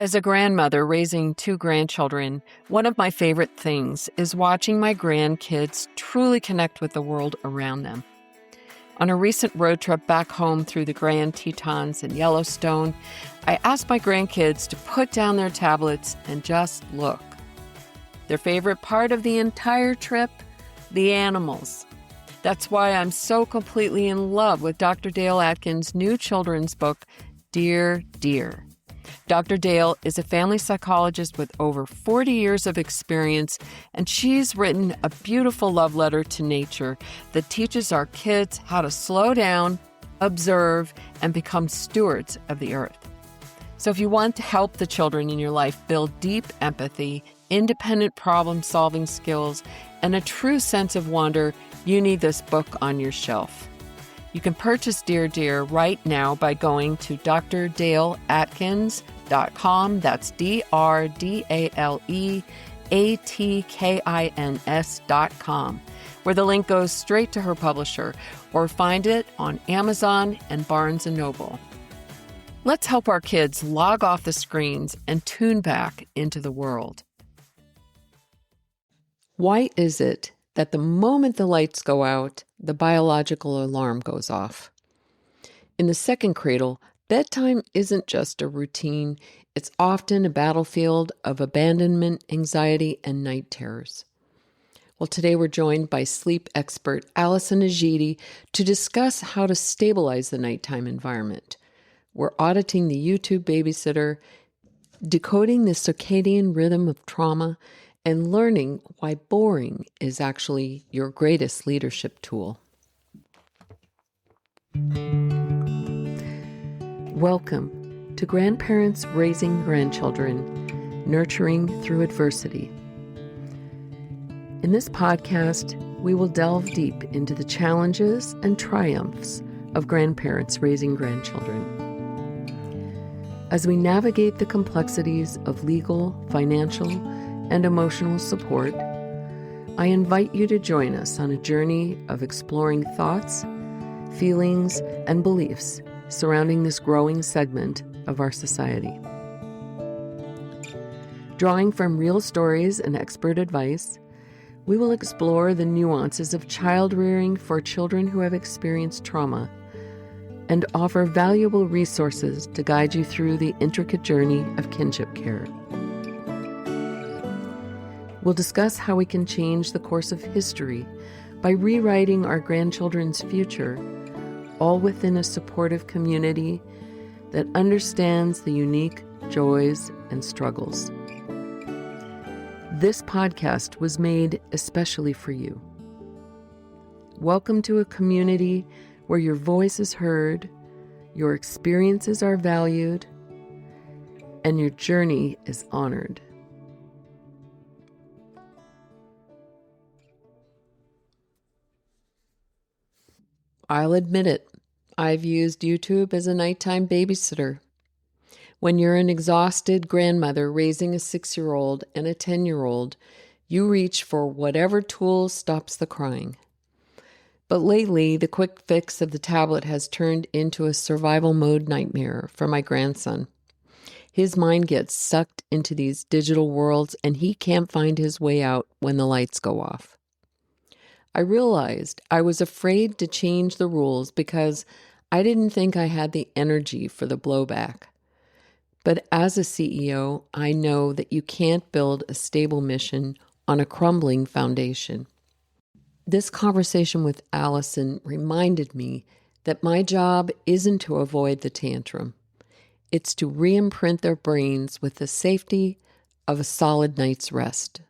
As a grandmother raising 2 grandchildren, one of my favorite things is watching my grandkids truly connect with the world around them. On a recent road trip back home through the Grand Tetons and Yellowstone, I asked my grandkids to put down their tablets and just look. Their favorite part of the entire trip? The animals. That's why I'm so completely in love with Dr. Dale Atkins' new children's book, Dear Dear. Dr. Dale is a family psychologist with over 40 years of experience, and she's written a beautiful love letter to nature that teaches our kids how to slow down, observe, and become stewards of the earth. So if you want to help the children in your life build deep empathy, independent problem-solving skills, and a true sense of wonder, you need this book on your shelf. You can purchase Dear Dear right now by going to drdaleatkins.com. That's DRDALEATKINS.com, where the link goes straight to her publisher, or find it on Amazon and Barnes & Noble. Let's help our kids log off the screens and tune back into the world. Why is it that the moment the lights go out, the biological alarm goes off? In the second cradle, bedtime isn't just a routine, it's often a battlefield of abandonment, anxiety, and night terrors. Well, today we're joined by sleep expert Allison Ajiti to discuss how to stabilize the nighttime environment. We're auditing the YouTube babysitter, decoding the circadian rhythm of trauma, and learning why boring is actually your greatest leadership tool. Welcome to Grandparents Raising Grandchildren, Nurturing Through Adversity. In this podcast, we will delve deep into the challenges and triumphs of grandparents raising grandchildren. As we navigate the complexities of legal, financial, and emotional support, I invite you to join us on a journey of exploring thoughts, feelings, and beliefs surrounding this growing segment of our society. Drawing from real stories and expert advice, we will explore the nuances of child rearing for children who have experienced trauma and offer valuable resources to guide you through the intricate journey of kinship care. We'll discuss how we can change the course of history by rewriting our grandchildren's future, all within a supportive community that understands the unique joys and struggles. This podcast was made especially for you. Welcome to a community where your voice is heard, your experiences are valued, and your journey is honored. I'll admit it, I've used YouTube as a nighttime babysitter. When you're an exhausted grandmother raising a 6-year-old and a 10-year-old, you reach for whatever tool stops the crying. But lately, the quick fix of the tablet has turned into a survival mode nightmare for my grandson. His mind gets sucked into these digital worlds and he can't find his way out when the lights go off. I realized I was afraid to change the rules because I didn't think I had the energy for the blowback. But as a CEO, I know that you can't build a stable mission on a crumbling foundation. This conversation with Allison reminded me that my job isn't to avoid the tantrum. It's to re-imprint their brains with the safety of a solid night's rest.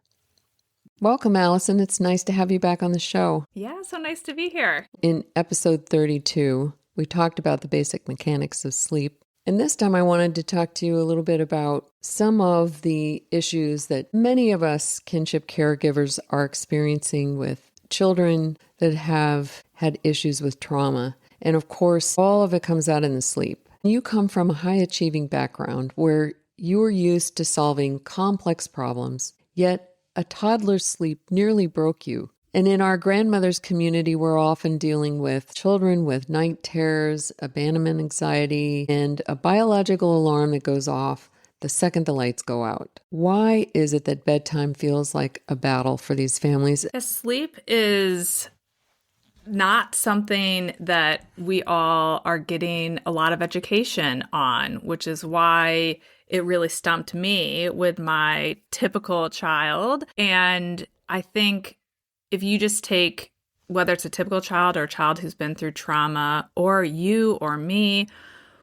Welcome, Allison. It's nice to have you back on the show. Yeah, so nice to be here. In episode 32, we talked about the basic mechanics of sleep. And this time I wanted to talk to you a little bit about some of the issues that many of us kinship caregivers are experiencing with children that have had issues with trauma. And of course, all of it comes out in the sleep. You come from a high-achieving background where you were used to solving complex problems, yet a toddler's sleep nearly broke you. And in our grandmother's community, we're often dealing with children with night terrors, abandonment anxiety, and a biological alarm that goes off the second the lights go out. Why is it that bedtime feels like a battle for these families? Sleep is not something that we all are getting a lot of education on, which is why it really stumped me with my typical child. And I think if you just take, whether it's a typical child or a child who's been through trauma, or you or me,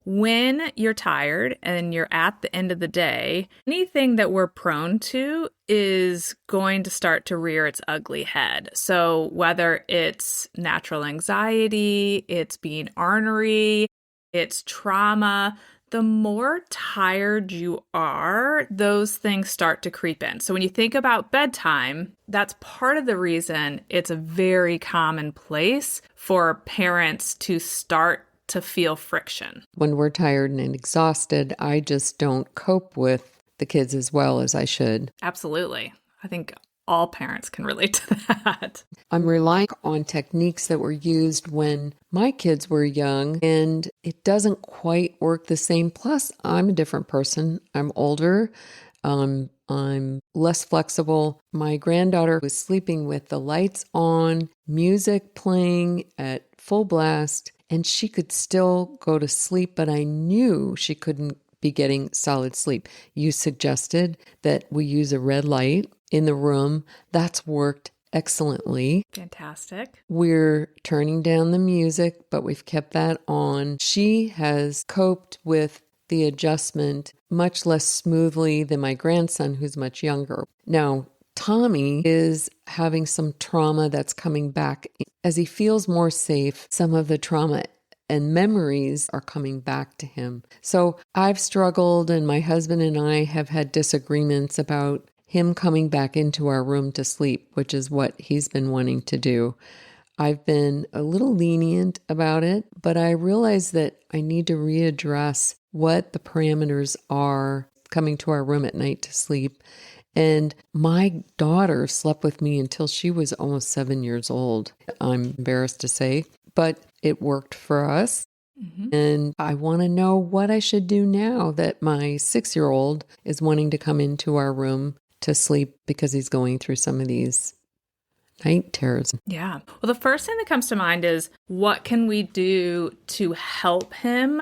when you're tired and you're at the end of the day, anything that we're prone to is going to start to rear its ugly head. So whether it's natural anxiety, it's being ornery, it's trauma, the more tired you are, those things start to creep in. So when you think about bedtime, that's part of the reason it's a very common place for parents to start to feel friction. When we're tired and exhausted, I just don't cope with the kids as well as I should. Absolutely. I think all parents can relate to that. I'm relying on techniques that were used when my kids were young, and it doesn't quite work the same. Plus, I'm a different person. I'm older. I'm less flexible. My granddaughter was sleeping with the lights on, music playing at full blast, and she could still go to sleep, but I knew she couldn't be getting solid sleep. You suggested that we use a red light in the room. That's worked excellently. Fantastic. We're turning down the music, but we've kept that on. She has coped with the adjustment much less smoothly than my grandson, who's much younger. Now, Tommy is having some trauma that's coming back. As he feels more safe, some of the trauma and memories are coming back to him. So I've struggled, and my husband and I have had disagreements about him coming back into our room to sleep, which is what he's been wanting to do. I've been a little lenient about it, but I realize that I need to readdress what the parameters are coming to our room at night to sleep. And my daughter slept with me until she was almost 7 years old. I'm embarrassed to say, but it worked for us. Mm-hmm. And I want to know what I should do now that my 6-year-old is wanting to come into our room to sleep because he's going through some of these night terrors. Yeah. Well, the first thing that comes to mind is, what can we do to help him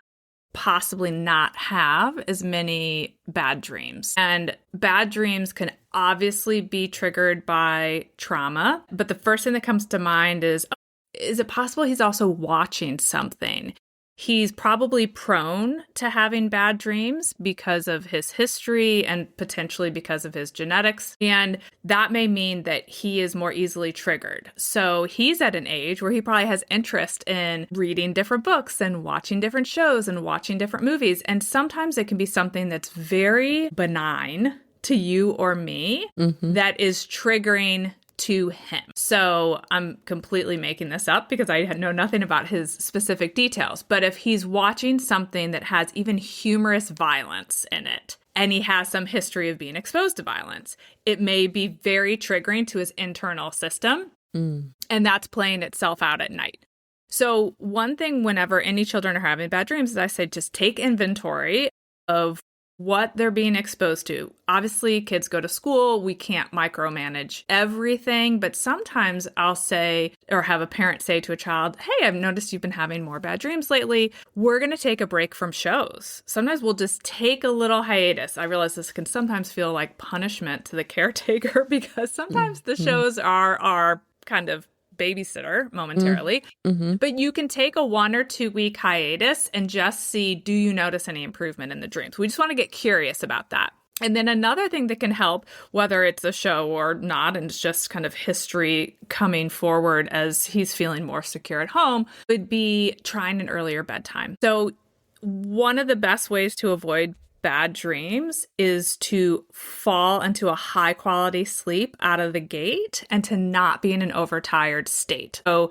possibly not have as many bad dreams? And bad dreams can obviously be triggered by trauma. But the first thing that comes to mind is it possible he's also watching something? He's probably prone to having bad dreams because of his history and potentially because of his genetics. And that may mean that he is more easily triggered. So he's at an age where he probably has interest in reading different books and watching different shows and watching different movies. And sometimes it can be something that's very benign to you or me that is triggering to him. So I'm completely making this up because I know nothing about his specific details. But if he's watching something that has even humorous violence in it, and he has some history of being exposed to violence, it may be very triggering to his internal system. And that's playing itself out at night. So one thing whenever any children are having bad dreams is I say, just take inventory of what they're being exposed to. Obviously, kids go to school. We can't micromanage everything, but sometimes I'll say, or have a parent say to a child, hey, I've noticed you've been having more bad dreams lately. We're going to take a break from shows. Sometimes we'll just take a little hiatus. I realize this can sometimes feel like punishment to the caretaker because sometimes the shows are kind of babysitter momentarily, but you can take a 1 or 2 week hiatus and just see, do you notice any improvement in the dreams? We just want to get curious about that. And then another thing that can help, whether it's a show or not, and it's just kind of history coming forward as he's feeling more secure at home, would be trying an earlier bedtime. So one of the best ways to avoid bad dreams is to fall into a high quality sleep out of the gate and to not be in an overtired state. So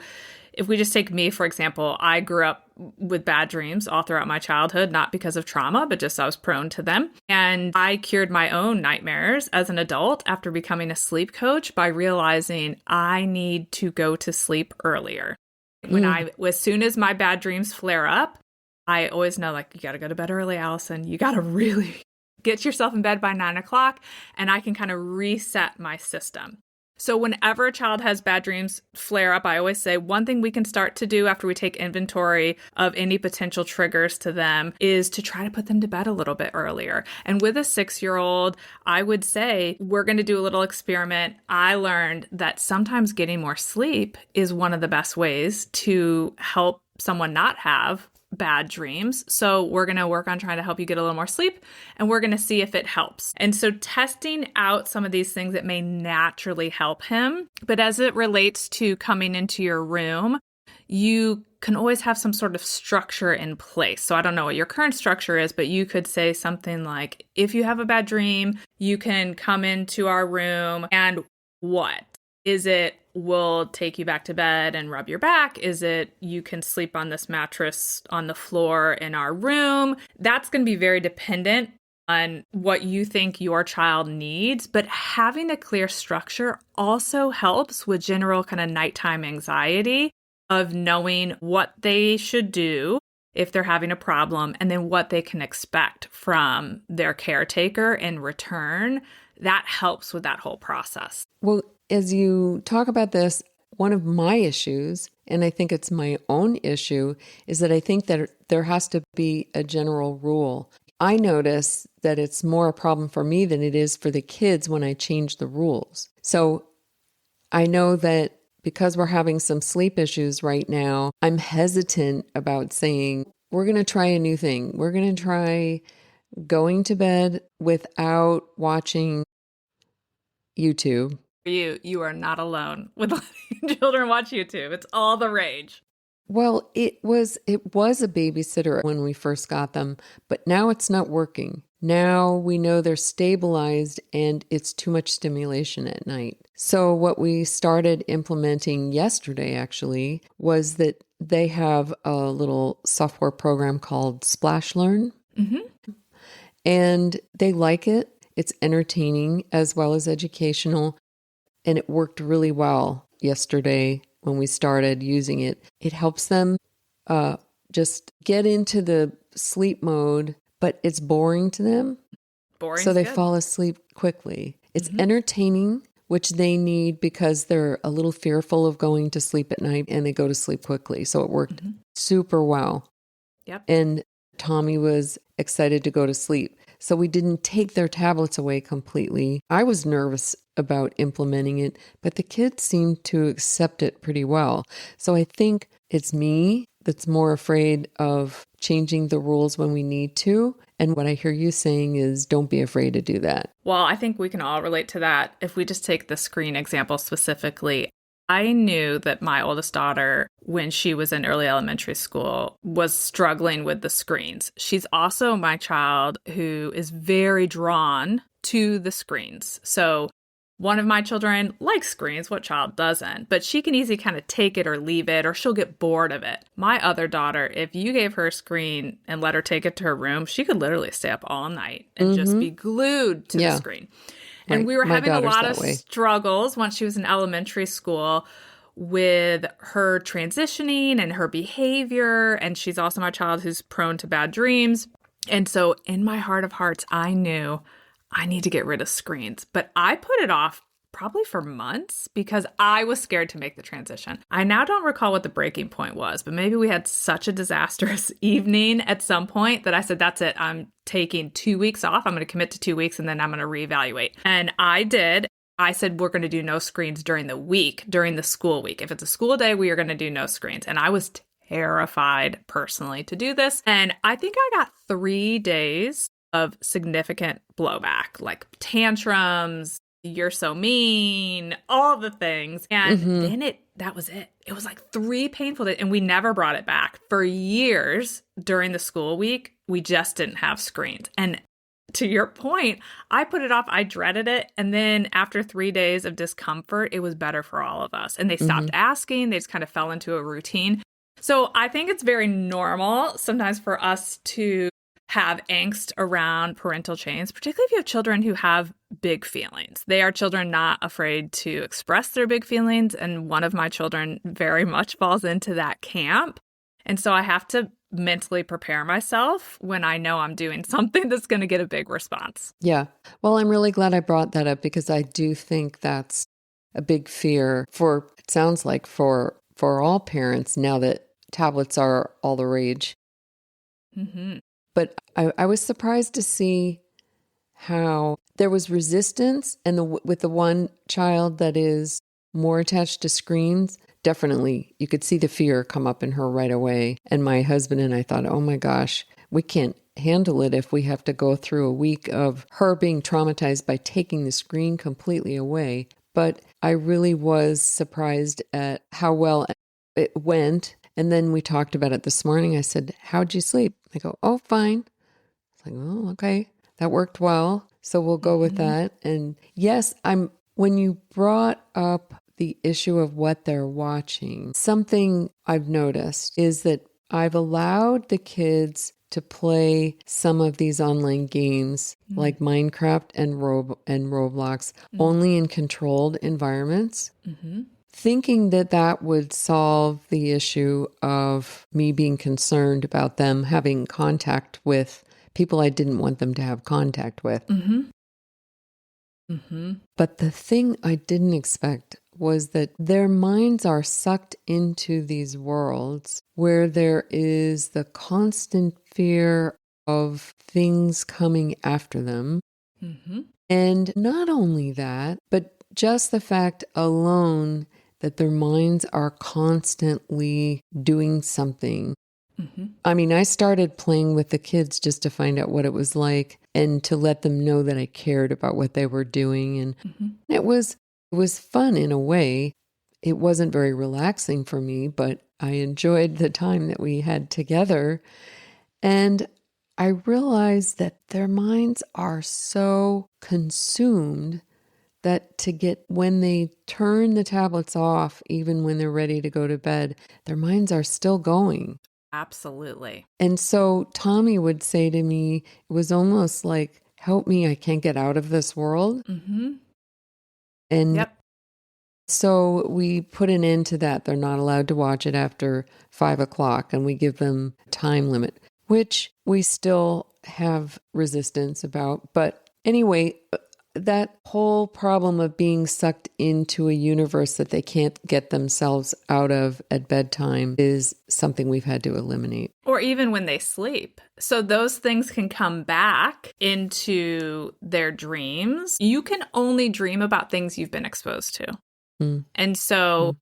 if we just take me, for example, I grew up with bad dreams all throughout my childhood, not because of trauma, but just I was prone to them. And I cured my own nightmares as an adult after becoming a sleep coach by realizing I need to go to sleep earlier. As soon as my bad dreams flare up, I always know, like, you got to go to bed early, Allison. You got to really get yourself in bed by 9 o'clock, and I can kind of reset my system. So whenever a child has bad dreams flare up, I always say one thing we can start to do after we take inventory of any potential triggers to them is to try to put them to bed a little bit earlier. And with a 6-year-old, I would say we're going to do a little experiment. I learned that sometimes getting more sleep is one of the best ways to help someone not have bad dreams. So we're going to work on trying to help you get a little more sleep, and we're going to see if it helps. And so testing out some of these things that may naturally help him. But as it relates to coming into your room, you can always have some sort of structure in place. So I don't know what your current structure is, but you could say something like, if you have a bad dream, you can come into our room and what? Is it we'll take you back to bed and rub your back? Is it you can sleep on this mattress on the floor in our room? That's going to be very dependent on what you think your child needs. But having a clear structure also helps with general kind of nighttime anxiety of knowing what they should do if they're having a problem, and then what they can expect from their caretaker in return. That helps with that whole process. Well, as you talk about this, one of my issues, and I think it's my own issue, is that I think that there has to be a general rule. I notice that it's more a problem for me than it is for the kids when I change the rules. So I know that because we're having some sleep issues right now, I'm hesitant about saying, we're going to try a new thing. We're going to try going to bed without watching YouTube. You are not alone with letting children watch YouTube. It's all the rage. Well, it was a babysitter when we first got them, but now it's not working. Now we know they're stabilized and it's too much stimulation at night. So what we started implementing yesterday actually was that they have a little software program called Splash Learn. Mm-hmm. And they like it. It's entertaining as well as educational. And it worked really well yesterday when we started using it. It helps them just get into the sleep mode, but it's boring to them. Boring. So they fall asleep quickly. It's entertaining, which they need because they're a little fearful of going to sleep at night, and they go to sleep quickly. So it worked super well. Yep. And Tommy was excited to go to sleep. So we didn't take their tablets away completely. I was nervous about implementing it, but the kids seemed to accept it pretty well. So I think it's me that's more afraid of changing the rules when we need to. And what I hear you saying is don't be afraid to do that. Well, I think we can all relate to that. If we just take the screen example specifically, I knew that my oldest daughter, when she was in early elementary school, was struggling with the screens. She's also my child who is very drawn to the screens. So one of my children likes screens, what child doesn't? But she can easily kind of take it or leave it, or she'll get bored of it. My other daughter, if you gave her a screen and let her take it to her room, she could literally stay up all night and just be glued to the screen. And we were having a lot of struggles once she was in elementary school with her transitioning and her behavior. And she's also my child who's prone to bad dreams. And so in my heart of hearts, I knew I need to get rid of screens. But I put it off probably for months because I was scared to make the transition. I now don't recall what the breaking point was, but maybe we had such a disastrous evening at some point that I said, that's it. I'm taking 2 weeks off. I'm going to commit to 2 weeks and then I'm going to reevaluate. And I did. I said, we're going to do no screens during the week, during the school week. If it's a school day, we are going to do no screens. And I was terrified personally to do this. And I think I got 3 days of significant blowback, like tantrums, you're so mean, all the things. And then that was it. It was like 3 painful days, and we never brought it back. For years during the school week, we just didn't have screens. And to your point, I put it off. I dreaded it. And then after 3 days of discomfort, it was better for all of us. And they stopped asking. They just kind of fell into a routine. So I think it's very normal sometimes for us to have angst around parental change, particularly if you have children who have big feelings. They are children not afraid to express their big feelings. And one of my children very much falls into that camp. And so I have to mentally prepare myself when I know I'm doing something that's going to get a big response. Yeah. Well, I'm really glad I brought that up because I do think that's a big fear for, it sounds like for all parents now that tablets are all the rage. Mm-hmm. But I was surprised to see how there was resistance, and with the one child that is more attached to screens, definitely you could see the fear come up in her right away. And my husband and I thought, oh my gosh, we can't handle it if we have to go through a week of her being traumatized by taking the screen completely away. But I really was surprised at how well it went. And then we talked about it this morning. I said, how'd you sleep? They go, oh, fine. It's like, oh, okay. That worked well. So we'll go with that. And yes, when you brought up the issue of what they're watching, something I've noticed is that I've allowed the kids to play some of these online games like Minecraft and Roblox only in controlled environments. Thinking that that would solve the issue of me being concerned about them having contact with people I didn't want them to have contact with. But the thing I didn't expect was that their minds are sucked into these worlds where there is the constant fear of things coming after them. And not only that, but just the fact alone that their minds are constantly doing something. I mean, I started playing with the kids just to find out what it was like and to let them know that I cared about what they were doing. And it was fun in a way. It wasn't very relaxing for me, but I enjoyed the time that we had together. And I realized that their minds are so consumed that when they turn the tablets off, even when they're ready to go to bed, their minds are still going. Absolutely. And so Tommy would say to me, it was almost like, help me, I can't get out of this world. And so we put an end to that. They're not allowed to watch it after 5 o'clock, and we give them a time limit, which we still have resistance about. But anyway, that whole problem of being sucked into a universe that they can't get themselves out of at bedtime is something we've had to eliminate. Or even when they sleep. So those things can come back into their dreams. You can only dream about things you've been exposed to. And so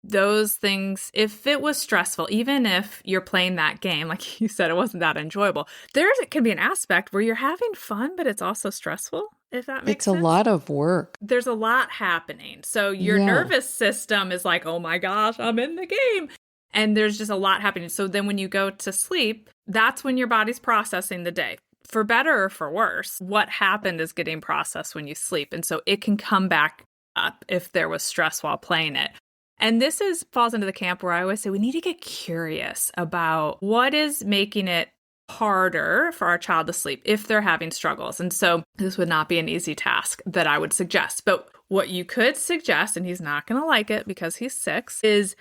those things, if it was stressful, even if you're playing that game, like you said, it wasn't that enjoyable, there can be an aspect where you're having fun, but it's also stressful, if that makes sense. It's a lot of work. There's a lot happening. So your nervous system is like, oh my gosh, I'm in the game. And there's just a lot happening. So then when you go to sleep, that's when your body's processing the day. For better or for worse, what happened is getting processed when you sleep. And so it can come back up if there was stress while playing it. And this falls into the camp where I always say we need to get curious about what is making it harder for our child to sleep if they're having struggles. And so this would not be an easy task that I would suggest. But what you could suggest, and he's not going to like it because he's 6, is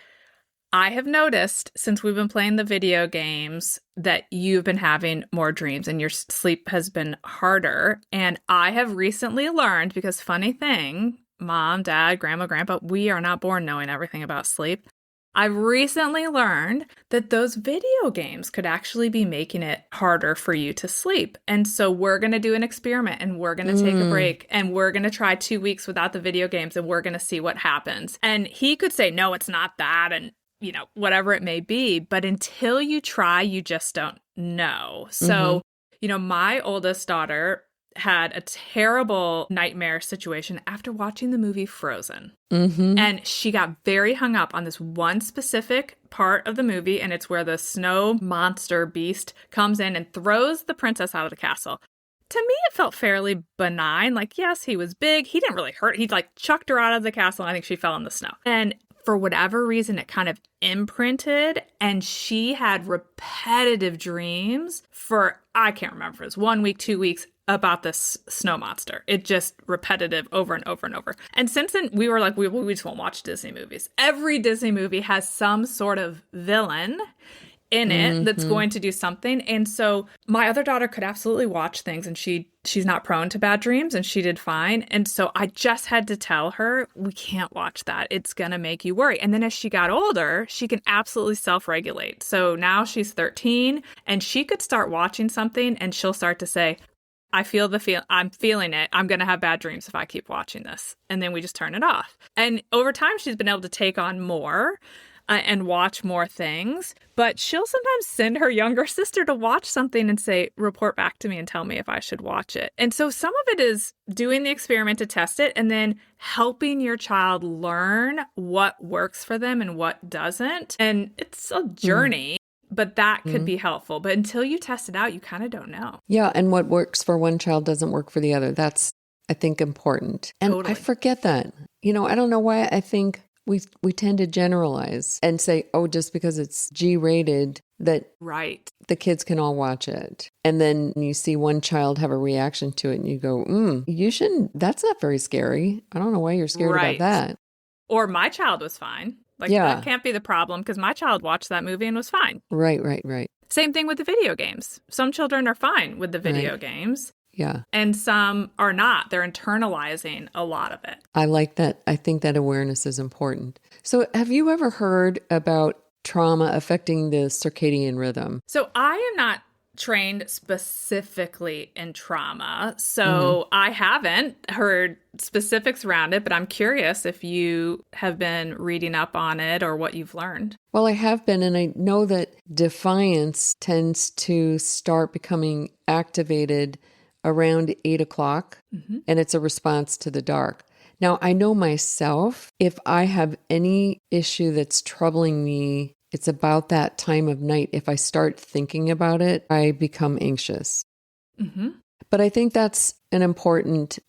I have noticed since we've been playing the video games that you've been having more dreams and your sleep has been harder. And I have recently learned, because funny thing, Mom, Dad, Grandma, Grandpa, we are not born knowing everything about sleep. I've recently learned that those video games could actually be making it harder for you to sleep. And so we're going to do an experiment and we're going to take a break and we're going to try 2 weeks without the video games and we're going to see what happens. And he could say, no, it's not that. And whatever it may be. But until you try, you just don't know. So, my oldest daughter had a terrible nightmare situation after watching the movie Frozen. And she got very hung up on this one specific part of the movie. And it's where the snow monster beast comes in and throws the princess out of the castle. To me, it felt fairly benign. Like, yes, he was big. He didn't really hurt. He chucked her out of the castle. And I think she fell in the snow. And for whatever reason, it kind of imprinted, and she had repetitive dreams for, I can't remember if it was 1 week, 2 weeks, about this snow monster. It just repetitive over and over and over. And since then, we were like, we just won't watch Disney movies. Every Disney movie has some sort of villain in it that's going to do something. And so my other daughter could absolutely watch things, and she's not prone to bad dreams, and she did fine. And so I just had to tell her, we can't watch that. It's going to make you worry. And then as she got older, she can absolutely self-regulate. So now she's 13, and she could start watching something, and she'll start to say, I'm feeling it. I'm going to have bad dreams if I keep watching this. And then we just turn it off. And over time, she's been able to take on more and watch more things. But she'll sometimes send her younger sister to watch something and say, report back to me and tell me if I should watch it. And so some of it is doing the experiment to test it and then helping your child learn what works for them and what doesn't. And it's a journey. But that could be helpful. But until you test it out, you kind of don't know. Yeah. And what works for one child doesn't work for the other. That's, I think, important. And Totally. I forget that. I don't know why I think we tend to generalize and say, oh, just because it's G-rated, that right, the kids can all watch it. And then you see one child have a reaction to it and you go, you shouldn't, that's not very scary. I don't know why you're scared about that. Or my child was fine. That can't be the problem because my child watched that movie and was fine. Right. Same thing with the video games. Some children are fine with the video games. Yeah. And some are not. They're internalizing a lot of it. I like that. I think that awareness is important. So have you ever heard about trauma affecting the circadian rhythm? So I am not trained specifically in trauma. So I haven't heard specifics around it, but I'm curious if you have been reading up on it or what you've learned. Well, I have been, and I know that defiance tends to start becoming activated around 8 o'clock, and it's a response to the dark. Now, I know myself, if I have any issue that's troubling me, it's about that time of night. If I start thinking about it, I become anxious. But I think that's an important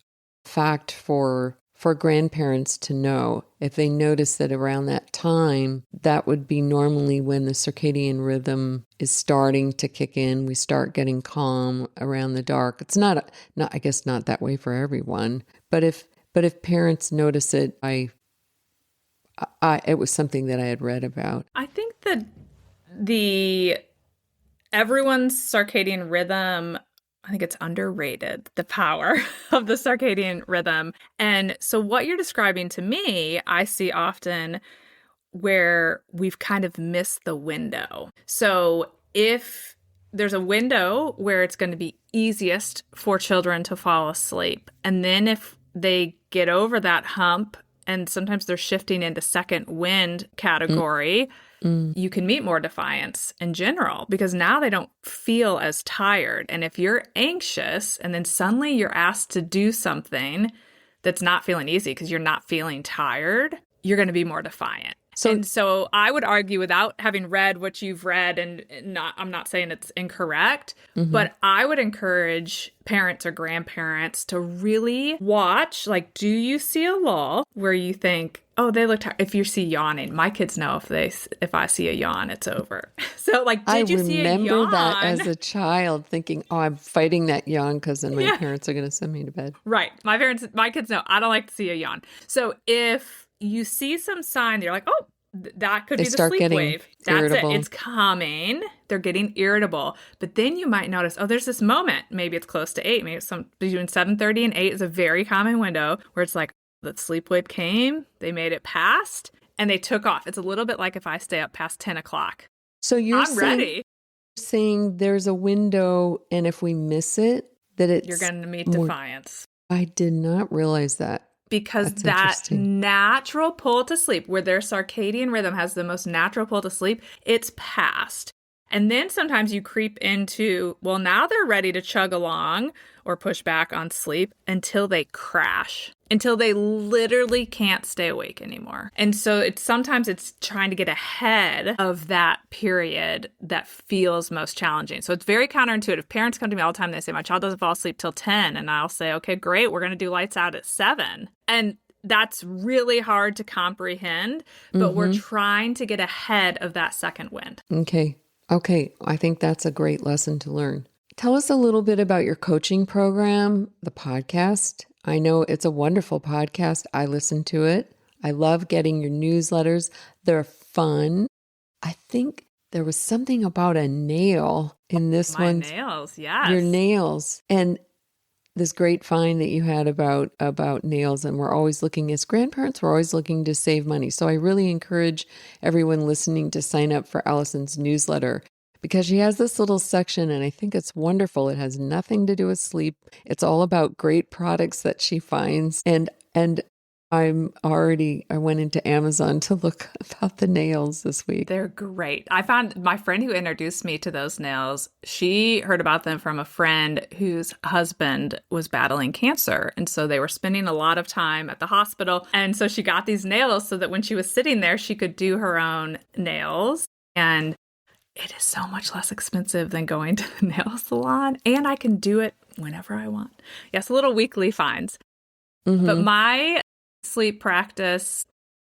fact for grandparents to know. If they notice that around that time, that would be normally when the circadian rhythm is starting to kick in. We start getting calm around the dark. It's not I guess not that way for everyone. But if parents notice it, it was something that I had read about. I think that everyone's circadian rhythm, I think it's underrated, the power of the circadian rhythm. And so what you're describing to me, I see often where we've kind of missed the window. So if there's a window where it's going to be easiest for children to fall asleep, and then if they get over that hump, and sometimes they're shifting into second wind category, you can meet more defiance in general because now they don't feel as tired. And if you're anxious and then suddenly you're asked to do something that's not feeling easy because you're not feeling tired, you're going to be more defiant. So I would argue, without having read what you've read, and I'm not saying it's incorrect, but I would encourage parents or grandparents to really watch, do you see a lull where you think, oh, they look tired? If you see yawning, my kids know if I see a yawn, it's over. So did you see a yawn? I remember that as a child thinking, oh, I'm fighting that yawn because then my parents are going to send me to bed. Right. My kids know I don't like to see a yawn. So if you see some sign that you're like, oh, that could be the sleep wave. That's it. It's coming. They're getting irritable. But then you might notice, oh, there's this moment. Maybe it's close to 8. Maybe it's between 7:30 and 8 is a very common window where it's like, the sleep wave came, they made it past, and they took off. It's a little bit like if I stay up past 10 o'clock. So I'm ready. Saying there's a window, and if we miss it, that you're going to meet defiance. I did not realize that. Because that natural pull to sleep, where their circadian rhythm has the most natural pull to sleep, it's past. And then sometimes you creep into, well, now they're ready to chug along or push back on sleep until they crash, until they literally can't stay awake anymore. And so sometimes it's trying to get ahead of that period that feels most challenging. So it's very counterintuitive. Parents come to me all the time. They say, my child doesn't fall asleep till 10. And I'll say, okay, great. We're going to do lights out at 7. And that's really hard to comprehend, but we're trying to get ahead of that second wind. Okay. I think that's a great lesson to learn. Tell us a little bit about your coaching program, the podcast. I know it's a wonderful podcast. I listen to it. I love getting your newsletters. They're fun. I think there was something about a nail in this My one. nails, yes. Your nails. And this great find that you had about nails. And we're always looking, as grandparents, we're always looking to save money. So I really encourage everyone listening to sign up for Allison's newsletter, because she has this little section, and I think it's wonderful. It has nothing to do with sleep. It's all about great products that she finds. And I went into Amazon to look about the nails this week. They're great. I found my friend who introduced me to those nails, she heard about them from a friend whose husband was battling cancer. And so they were spending a lot of time at the hospital. And so she got these nails so that when she was sitting there, she could do her own nails. And it is so much less expensive than going to the nail salon. And I can do it whenever I want. Yes, little weekly finds. Mm-hmm. But my sleep practice,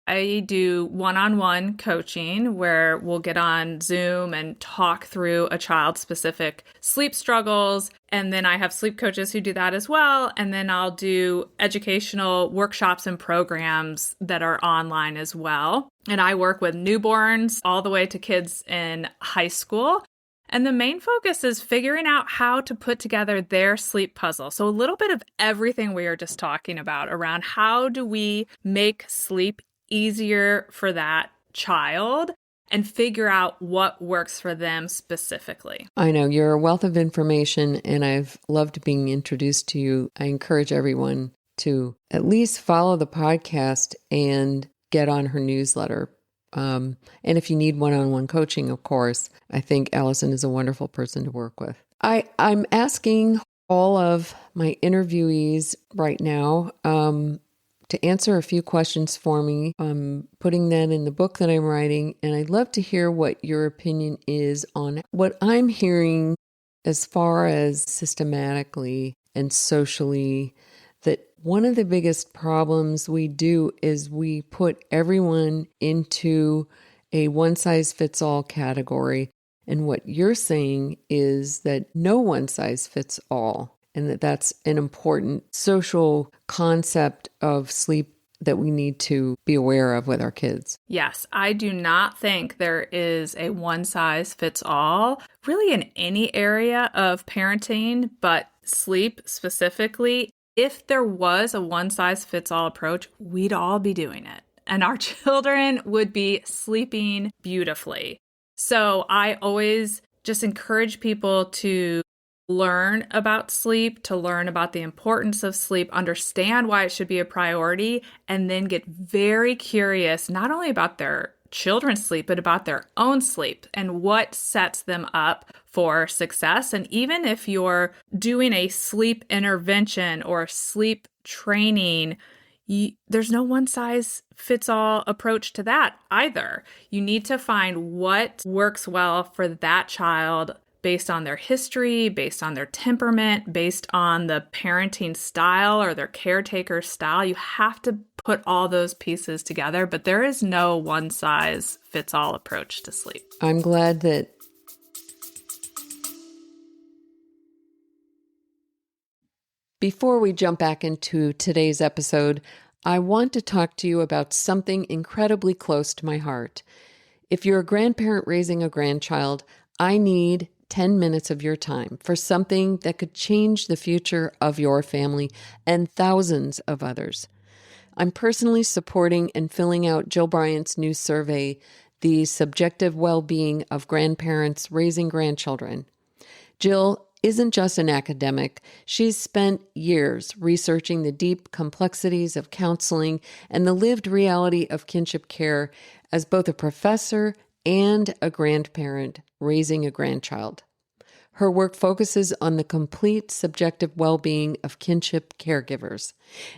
I do one-on-one coaching where we'll get on Zoom and talk through a child's specific sleep struggles. And then I have sleep coaches who do that as well. And then I'll do educational workshops and programs that are online as well. And I work with newborns all the way to kids in high school. And the main focus is figuring out how to put together their sleep puzzle. So a little bit of everything we are just talking about around how do we make sleep easier for that child and figure out what works for them specifically. I know you're a wealth of information, and I've loved being introduced to you. I encourage everyone to at least follow the podcast and get on her newsletter. And if you need one-on-one coaching, of course, I think Allison is a wonderful person to work with. I'm asking all of my interviewees right now to answer a few questions for me. I'm putting that in the book that I'm writing, and I'd love to hear what your opinion is on what I'm hearing as far as systematically and socially, that one of the biggest problems we do is we put everyone into a one-size-fits-all category. And what you're saying is that no one-size-fits-all, and that's an important social concept of sleep that we need to be aware of with our kids. Yes, I do not think there is a one-size-fits-all really in any area of parenting, but sleep specifically. If there was a one-size-fits-all approach, we'd all be doing it, and our children would be sleeping beautifully. So I always just encourage people to learn about sleep, to learn about the importance of sleep, understand why it should be a priority, and then get very curious, not only about their children's sleep, but about their own sleep and what sets them up for success. And even if you're doing a sleep intervention or sleep training, there's no one-size-fits-all approach to that either. You need to find what works well for that child based on their history, based on their temperament, based on the parenting style or their caretaker style. You have to put all those pieces together, but there is no one-size-fits-all approach to sleep. I'm glad that before we jump back into today's episode, I want to talk to you about something incredibly close to my heart. If you're a grandparent raising a grandchild, I need 10 minutes of your time for something that could change the future of your family and thousands of others. I'm personally supporting and filling out Jill Bryant's new survey, The Subjective Well-Being of Grandparents Raising Grandchildren. Jill isn't just an academic. She's spent years researching the deep complexities of counseling and the lived reality of kinship care as both a professor and a grandparent raising a grandchild. Her work focuses on the complete subjective well-being of kinship caregivers.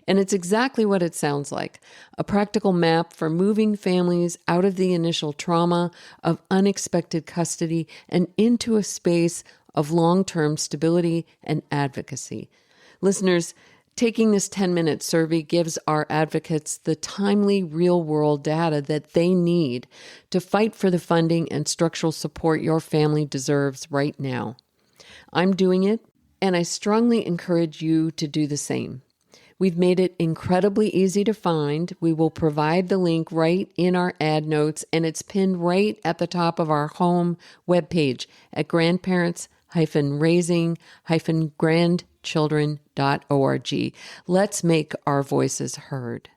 And it's exactly what it sounds like, a practical map for moving families out of the initial trauma of unexpected custody and into a space of long-term stability and advocacy. Listeners, taking this 10-minute survey gives our advocates the timely, real-world data that they need to fight for the funding and structural support your family deserves right now. I'm doing it, and I strongly encourage you to do the same. We've made it incredibly easy to find. We will provide the link right in our ad notes, and it's pinned right at the top of our home webpage at grandparents-raising-grandchildren.org. Let's make our voices heard.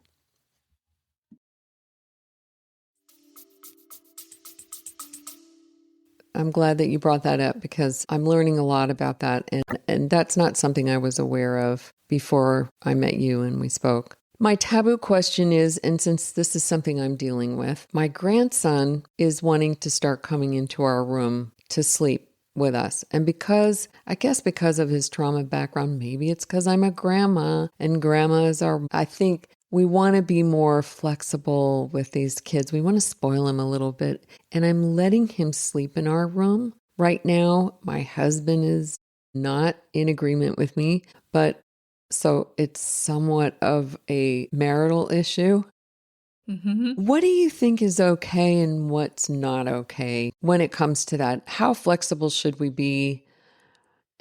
I'm glad that you brought that up because I'm learning a lot about that. And that's not something I was aware of before I met you and we spoke. My taboo question is, and since this is something I'm dealing with, my grandson is wanting to start coming into our room to sleep with us. And because of his trauma background, maybe it's because I'm a grandma and grandmas are, I think, we want to be more flexible with these kids. We want to spoil them a little bit. And I'm letting him sleep in our room. Right now, my husband is not in agreement with me, but so it's somewhat of a marital issue. Mm-hmm. What do you think is okay and what's not okay when it comes to that? How flexible should we be?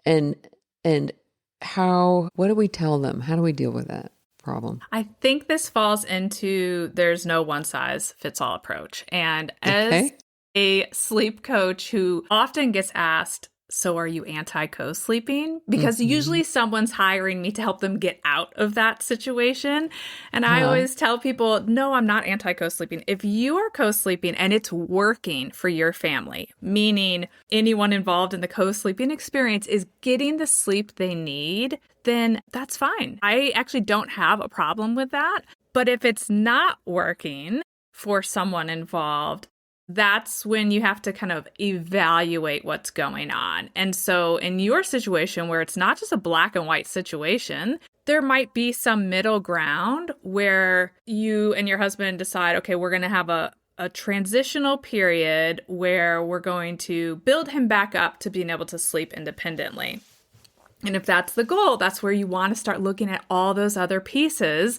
And what do we tell them? How do we deal with that problem? I think this falls into there's no one size fits all approach. And as Okay. a sleep coach who often gets asked, so are you anti-co-sleeping? Because usually someone's hiring me to help them get out of that situation. And I always tell people, no, I'm not anti-co-sleeping. If you are co-sleeping and it's working for your family, meaning anyone involved in the co-sleeping experience is getting the sleep they need, then that's fine. I actually don't have a problem with that. But if it's not working for someone involved, that's when you have to kind of evaluate what's going on. And so in your situation where it's not just a black and white situation, there might be some middle ground where you and your husband decide, okay, we're going to have a transitional period where we're going to build him back up to being able to sleep independently. And if that's the goal, that's where you want to start looking at all those other pieces,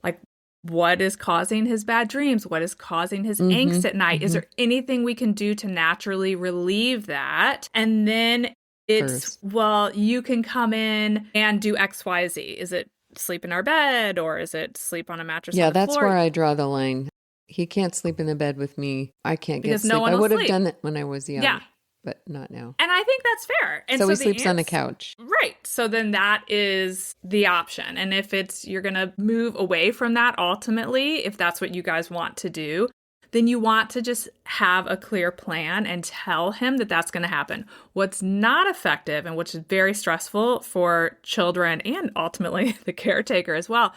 like what is causing his bad dreams? What is causing his angst at night? Is there anything we can do to naturally relieve that? And then it's, well, you can come in and do X, Y, Z. Is it sleep in our bed or is it sleep on a mattress on the floor? Yeah, that's where I draw the line. He can't sleep in the bed with me. I can't get sleep. I would have done that when I was young. Yeah. But not now. And I think that's fair. And so he sleeps on the couch. Right. So then that is the option. And if you're going to move away from that ultimately, if that's what you guys want to do, then you want to just have a clear plan and tell him that that's going to happen. What's not effective and which is very stressful for children and ultimately the caretaker as well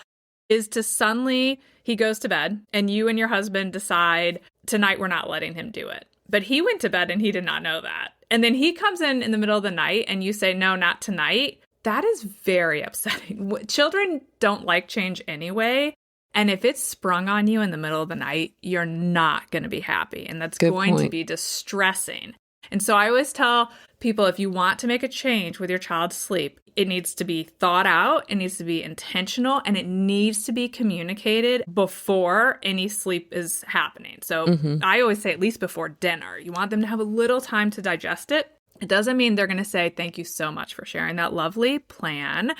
is to suddenly he goes to bed and you and your husband decide tonight we're not letting him do it. But he went to bed and he did not know that. And then he comes in the middle of the night and you say, no, not tonight. That is very upsetting. Children don't like change anyway. And if it's sprung on you in the middle of the night, you're not going to be happy. And that's going to be distressing. And so I always tell people, if you want to make a change with your child's sleep, it needs to be thought out, it needs to be intentional, and it needs to be communicated before any sleep is happening. So I always say at least before dinner. You want them to have a little time to digest it. It doesn't mean they're going to say, thank you so much for sharing that lovely plan.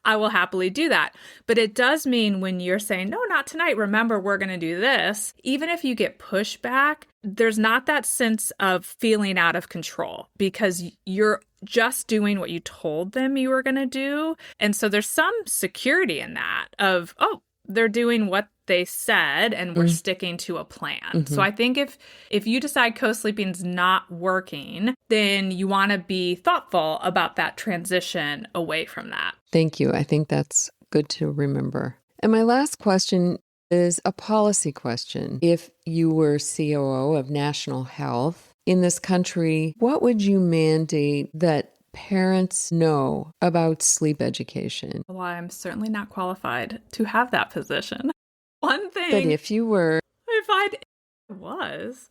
I will happily do that. But it does mean when you're saying, no, not tonight, remember, we're going to do this. Even if you get pushback, there's not that sense of feeling out of control because you're just doing what you told them you were going to do. And so there's some security in that of, oh, they're doing what they said and we're sticking to a plan. So I think if you decide co-sleeping's not working, then you want to be thoughtful about that transition away from that. Thank you. I think that's good to remember. And my last question is a policy question. If you were COO of National Health in this country, what would you mandate that parents know about sleep education? Well, I'm certainly not qualified to have that position. One thing. But if you were. If I was,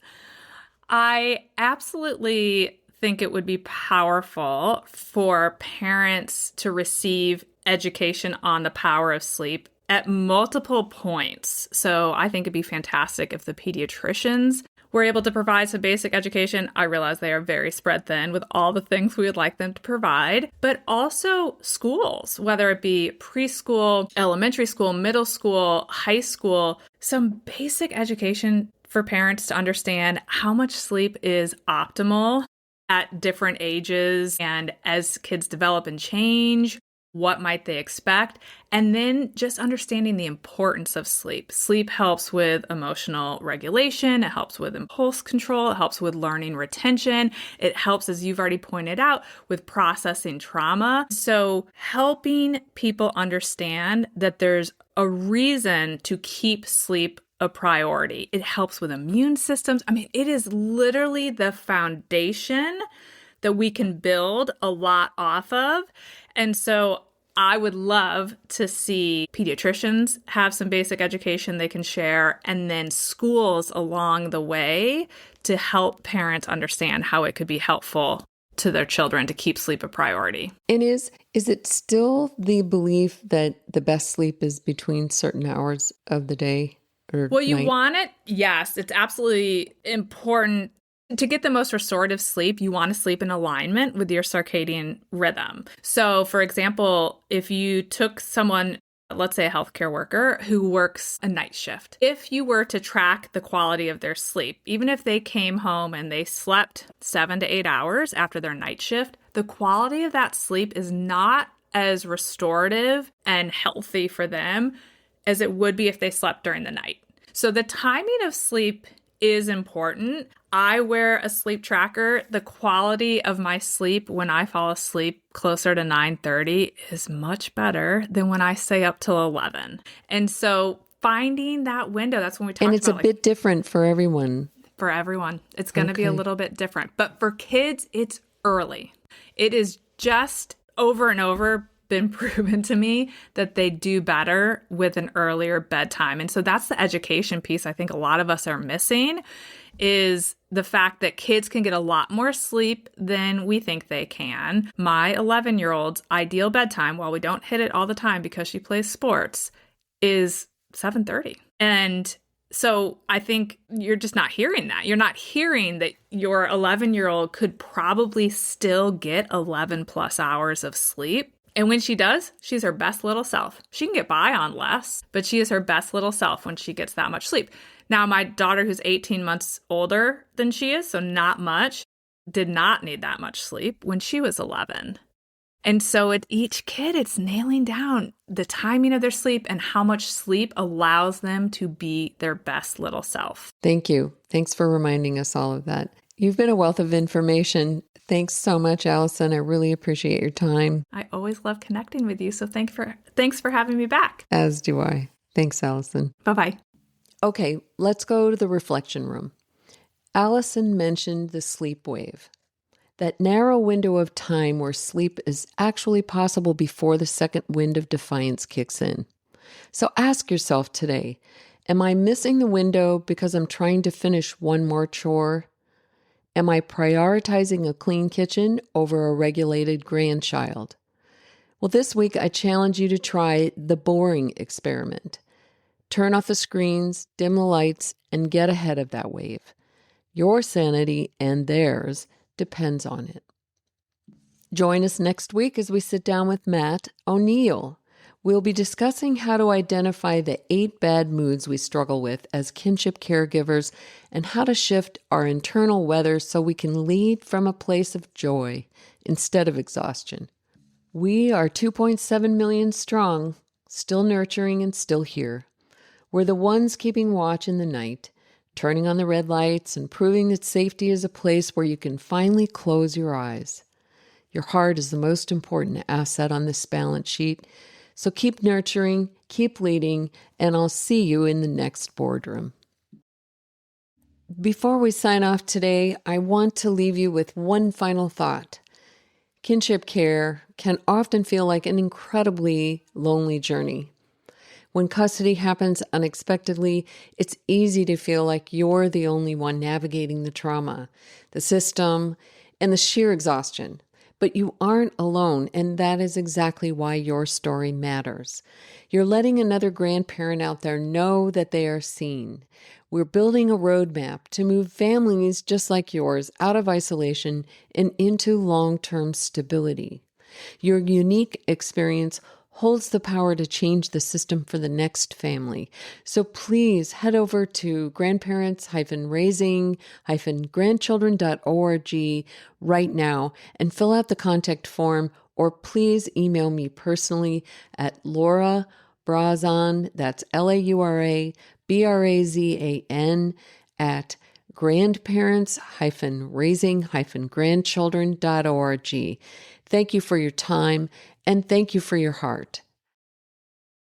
I absolutely think it would be powerful for parents to receive education on the power of sleep at multiple points. So I think it'd be fantastic if the pediatricians we're able to provide some basic education. I realize they are very spread thin with all the things we would like them to provide, but also schools, whether it be preschool, elementary school, middle school, high school, some basic education for parents to understand how much sleep is optimal at different ages and as kids develop and change. What might they expect? And then just understanding the importance of sleep. Sleep helps with emotional regulation. It helps with impulse control. It helps with learning retention. It helps, as you've already pointed out, with processing trauma. So helping people understand that there's a reason to keep sleep a priority. It helps with immune systems. I mean, it is literally the foundation that we can build a lot off of. And so I would love to see pediatricians have some basic education they can share, and then schools along the way to help parents understand how it could be helpful to their children to keep sleep a priority. And is it still the belief that the best sleep is between certain hours of the day or Well, you night? want it? Yes, it's absolutely important. To get the most restorative sleep, you want to sleep in alignment with your circadian rhythm. So, for example, if you took someone, let's say a healthcare worker who works a night shift, if you were to track the quality of their sleep, even if they came home and they slept 7 to 8 hours after their night shift, the quality of that sleep is not as restorative and healthy for them as it would be if they slept during the night. So the timing of sleep is important. I wear a sleep tracker. The quality of my sleep when I fall asleep closer to 9:30 is much better than when I stay up till 11. And so finding that window, that's when we talk about. And it's a bit different for everyone. For everyone. It's going to be a little bit different. But for kids, it's early. It is just over and over been proven to me that they do better with an earlier bedtime. And so that's the education piece I think a lot of us are missing, is the fact that kids can get a lot more sleep than we think they can. My 11-year-old's ideal bedtime, while we don't hit it all the time because she plays sports, is 7:30. And so I think you're just not hearing that. You're not hearing that your 11-year-old could probably still get 11 plus hours of sleep. And when she does, she's her best little self. She can get by on less, but she is her best little self when she gets that much sleep. Now, my daughter, who's 18 months older than she is, so not much, did not need that much sleep when she was 11. And so at each kid, it's nailing down the timing of their sleep and how much sleep allows them to be their best little self. Thank you. Thanks for reminding us all of that. You've been a wealth of information. Thanks so much, Allison. I really appreciate your time. I always love connecting with you, so thanks for having me back. As do I. Thanks, Allison. Bye-bye. Okay, let's go to the reflection room. Allison mentioned the sleep wave, that narrow window of time where sleep is actually possible before the second wind of defiance kicks in. So ask yourself today, am I missing the window because I'm trying to finish one more chore? Am I prioritizing a clean kitchen over a regulated grandchild? Well, this week I challenge you to try the boring experiment. Turn off the screens, dim the lights, and get ahead of that wave. Your sanity and theirs depends on it. Join us next week as we sit down with Matt O'Neill. We'll be discussing how to identify the 8 bad moods we struggle with as kinship caregivers and how to shift our internal weather so we can lead from a place of joy instead of exhaustion. We are 2.7 million strong, still nurturing and still here. We're the ones keeping watch in the night, turning on the red lights and proving that safety is a place where you can finally close your eyes. Your heart is the most important asset on this balance sheet. So keep nurturing, keep leading, and I'll see you in the next boardroom. Before we sign off today, I want to leave you with one final thought. Kinship care can often feel like an incredibly lonely journey. When custody happens unexpectedly, it's easy to feel like you're the only one navigating the trauma, the system, and the sheer exhaustion. But you aren't alone, and that is exactly why your story matters. You're letting another grandparent out there know that they are seen. We're building a roadmap to move families just like yours out of isolation and into long-term stability. Your unique experience holds the power to change the system for the next family. So please head over to grandparents-raising-grandchildren.org right now and fill out the contact form, or please email me personally at Laura Brazan, that's LauraBrazan, at grandparents-raising-grandchildren.org. Thank you for your time, and thank you for your heart.